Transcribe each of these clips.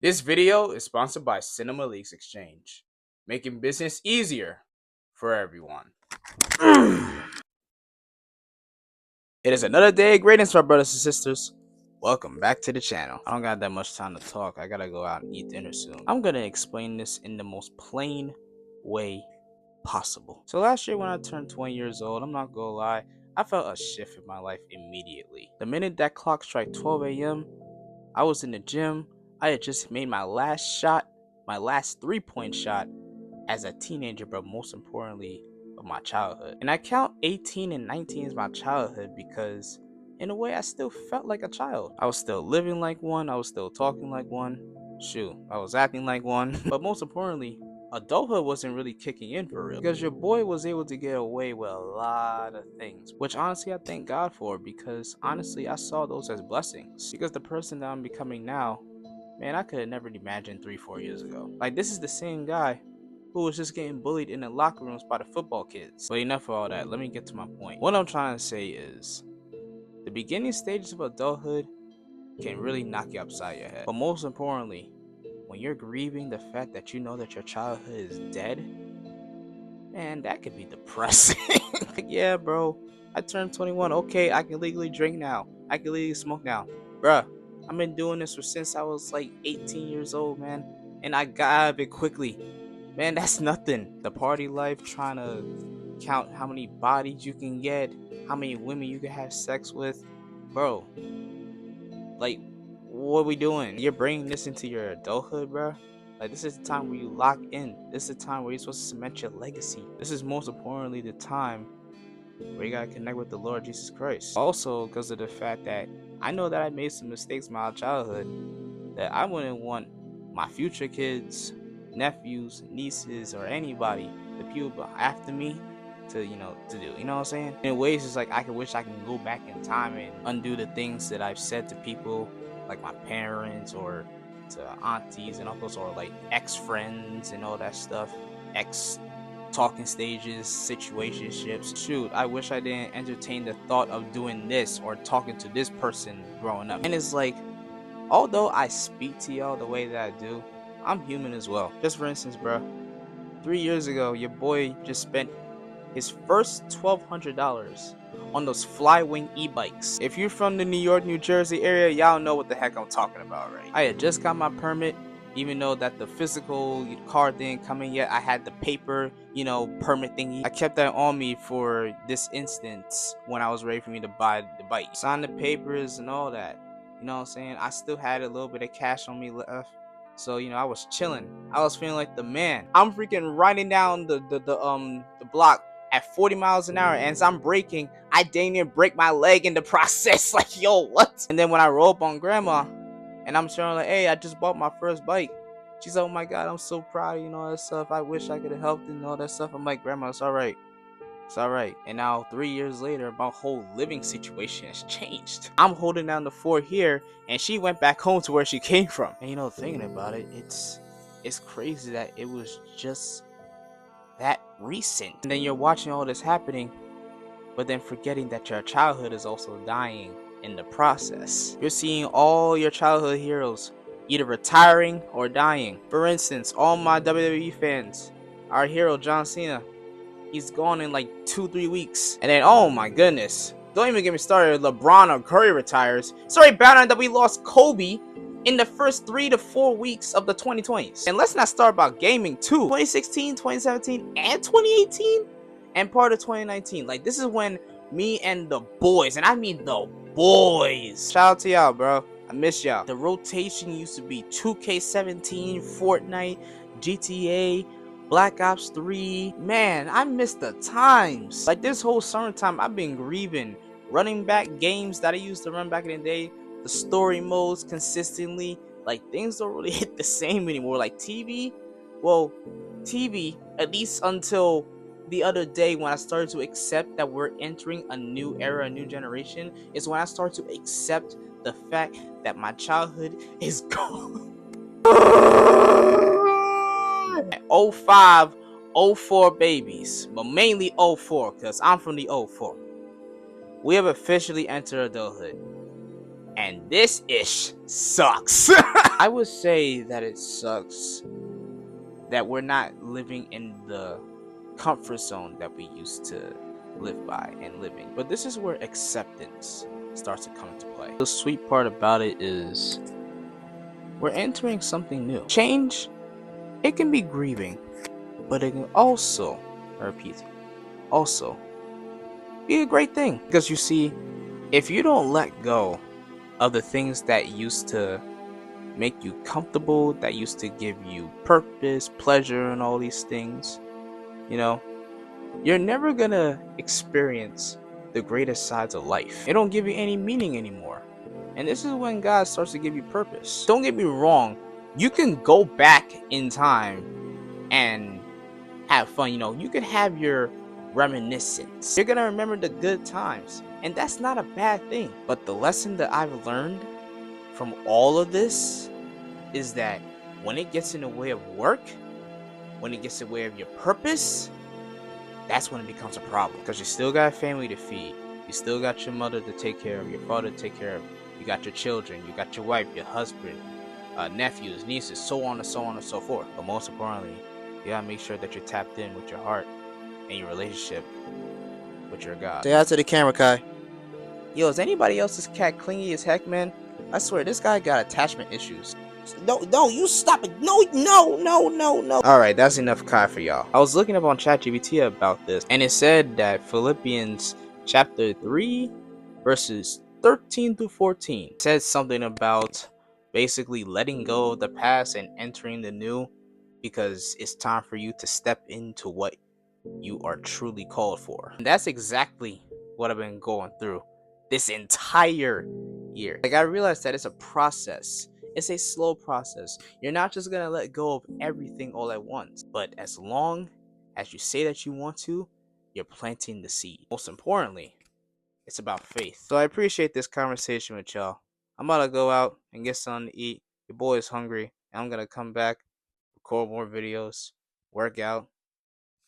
This video is sponsored by Cinema Leaks Exchange, making business easier for everyone. It is another day. Greetings, my brothers and sisters. Welcome back to the channel. I don't got that much time to talk. I gotta go out and eat dinner soon. I'm gonna explain this in the most plain way possible. So last year when I turned 20 years old, I'm not gonna lie, I felt a shift in my life immediately. The minute that clock struck 12 a.m., I was in the gym. I had just made my last shot, my last 3-point shot as a teenager, but most importantly, of my childhood. And I count 18 and 19 as my childhood because, in a way, I still felt like a child. I was still living like one, I was still talking like one. Shoot, I was acting like one. But most importantly, adulthood wasn't really kicking in for real. Because your boy was able to get away with a lot of things, which honestly I thank God for, because honestly I saw those as blessings. Because the person that I'm becoming now, man, I could have never imagined 3-4 years ago. Like, this is the same guy who was just getting bullied in the locker rooms by the football kids. But enough of all that, let me get to my point. What I'm trying to say is, the beginning stages of adulthood can really knock you upside your head. But most importantly, when you're grieving the fact that you know that your childhood is dead, man, that could be depressing. Like, yeah, bro, I turned 21. Okay, I can legally drink now. I can legally smoke now. Bruh, I've been doing this since I was like 18 years old, man. And I got out of it quickly. Man, that's nothing. The party life, trying to count how many bodies you can get, how many women you can have sex with. Bro, like, what are we doing? You're bringing this into your adulthood, bro. Like, this is the time where you lock in. This is the time where you're supposed to cement your legacy. This is most importantly the time where you gotta connect with the Lord Jesus Christ. Also, because of the fact that I know that I made some mistakes in my childhood that I wouldn't want my future kids, nephews, nieces, or anybody, the people after me, to do. You know what I'm saying? In ways, it's like I could wish I can go back in time and undo the things that I've said to people, like my parents or to aunties and uncles, or like ex-friends and all that stuff, ex talking stages, situationships. Shoot, I wish I didn't entertain the thought of doing this or talking to this person growing up. And it's like, although I speak to y'all the way that I do, I'm human as well. Just for instance, bro, 3 years ago, your boy just spent his first $1,200 on those Flywing e-bikes. If you're from the New York, New Jersey area, y'all know what the heck I'm talking about, right? I had just got my permit, even though that the physical car didn't come in yet. I had the paper, permit thingy. I kept that on me for this instance when I was ready for me to buy the bike. Signed the papers and all that. You know what I'm saying? I still had a little bit of cash on me left. So, I was chilling. I was feeling like the man. I'm freaking riding down the block at 40 miles an hour, and as I'm braking, I dang near break my leg in the process. Like, yo, what? And then when I roll up on grandma, and I'm showing like, hey, I just bought my first bike. She's like, oh my God, I'm so proud of you and all that stuff. I wish I could have helped and all that stuff. I'm like, grandma, it's all right. It's all right. And now 3 years later, my whole living situation has changed. I'm holding down the fort here, and she went back home to where she came from. And thinking about it, it's crazy that it was just that recent. And then you're watching all this happening, but then forgetting that your childhood is also dying in the process. You're seeing all your childhood heroes either retiring or dying. For instance, all my WWE fans, our hero John Cena, he's gone in like 2-3 weeks. And then, oh my goodness, don't even get me started, LeBron or Curry retires. Sorry about it that we lost Kobe in the first 3 to 4 weeks of the 2020s. And let's not start about gaming too. 2016, 2017, and 2018, and part of 2019. Like, this is when me and the boys, and I mean the boys. Shout out to y'all, bro. I miss y'all. The rotation used to be 2K17, Fortnite, GTA, Black Ops 3. Man, I miss the times. Like, this whole summertime, I've been grieving, running back games that I used to run back in the day, the story modes consistently. Like, things don't really hit the same anymore. Like, TV, at least until the other day when I started to accept that we're entering a new era, a new generation, is when I start to accept the fact that my childhood is gone. 05, 04 babies, but mainly 04, because I'm from the 04. We have officially entered adulthood, and this ish sucks. I would say that it sucks that we're not living in the comfort zone that we used to live by and living. But this is where acceptance starts to come into play. The sweet part about it is we're entering something new. Change, it can be grieving, but it can also, I repeat, also be a great thing. Because you see, if you don't let go of the things that used to make you comfortable, that used to give you purpose, pleasure, and all these things, you know, you're never gonna experience the greatest sides of life. It don't give you any meaning anymore. And this is when God starts to give you purpose. Don't get me wrong, you can go back in time and have fun. You can have your reminiscence. You're gonna remember the good times. And that's not a bad thing. But the lesson that I've learned from all of this is that when it gets in the way of work, when it gets in the way of your purpose, that's when it becomes a problem. Because you still got a family to feed. You still got your mother to take care of, your father to take care of. You got your children, you got your wife, your husband, nephews, nieces, so on and so on and so forth. But most importantly, you gotta make sure that you're tapped in with your heart and your relationship with your God. Say hi to the camera, Kai. Yo, is anybody else's cat clingy as heck, man? I swear, this guy got attachment issues. No, you stop it. No. Alright, that's enough Kai for y'all. I was looking up on ChatGPT about this, and it said that Philippians chapter 3, verses 13 through 14 said something about basically letting go of the past and entering the new, because it's time for you to step into what you are truly called for. And that's exactly what I've been going through this entire year. Like, I realized that it's a process. It's a slow process. You're not just gonna let go of everything all at once, but as long as you say that you want to, you're planting the seed. Most importantly, it's about faith. So I appreciate this conversation with y'all. I'm about to go out and get something to eat. Your boy is hungry, and I'm gonna come back, record more videos, work out,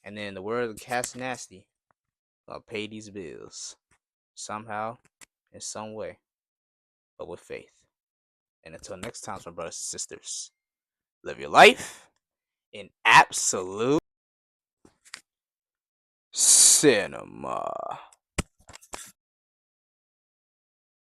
and then the word of the cat's nasty, I'll pay these bills somehow, in some way, but with faith. And until next time, my brothers and sisters, live your life in absolute cinema.